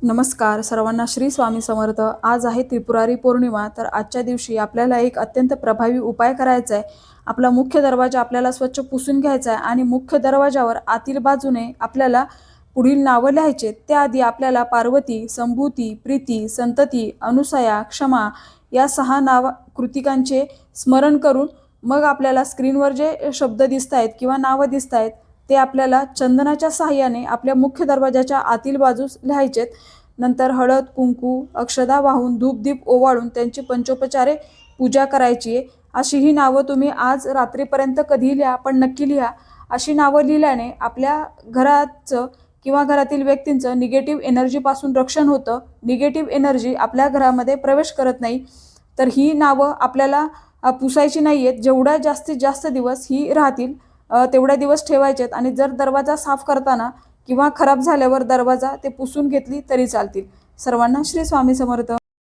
नमस्कार सर्वांना, श्री स्वामी समर्थ। आज आहे त्रिपुरारी पौर्णिमा। तर आजच्या दिवशी आपल्याला एक अत्यंत प्रभावी उपाय करायचा आहे। आपला मुख्य दरवाजा आपल्याला स्वच्छ पुसून घ्यायचा आहे आणि मुख्य दरवाजावर आतील बाजूने आपल्याला पुढील नावं लिहायचे। त्याआधी आपल्याला पार्वती, संभूती, प्रीती, संतती, अनुसया, क्षमा या 6 कृतिकांचे स्मरण करून मग आपल्याला स्क्रीनवर जे शब्द दिसत आहेत किंवा नावं दिसत आहेत ते आपल्याला चंदनाच्या सहाय्याने आपल्या मुख्य दरवाजाच्या आतील बाजूस लिहायचेत। नंतर हळद, कुंकू, अक्षदा वाहून धूपदीप ओवाळून त्यांची पंचोपचारे पूजा करायची आहे। अशी ही नावं तुम्ही आज रात्रीपर्यंत कधीही लिहा, पण नक्की लिहा। अशी नावं लिहिल्याने आपल्या घराचं किंवा घरातील व्यक्तींचं निगेटिव्ह एनर्जीपासून रक्षण होतं। निगेटिव्ह एनर्जी आपल्या घरामध्ये प्रवेश करत नाही। तर ही नावं आपल्याला पुसायची नाही आहेत। जेवढ्या जास्तीत जास्त दिवस ही राहतील तेवढ्या दिवस ठेवायचेत। आणि जर दरवाजा साफ करताना किंवा खराब झाल्यावर दरवाजा ते पुसून घेतली तरी चालतील। सर्वांना श्री स्वामी समर्थ।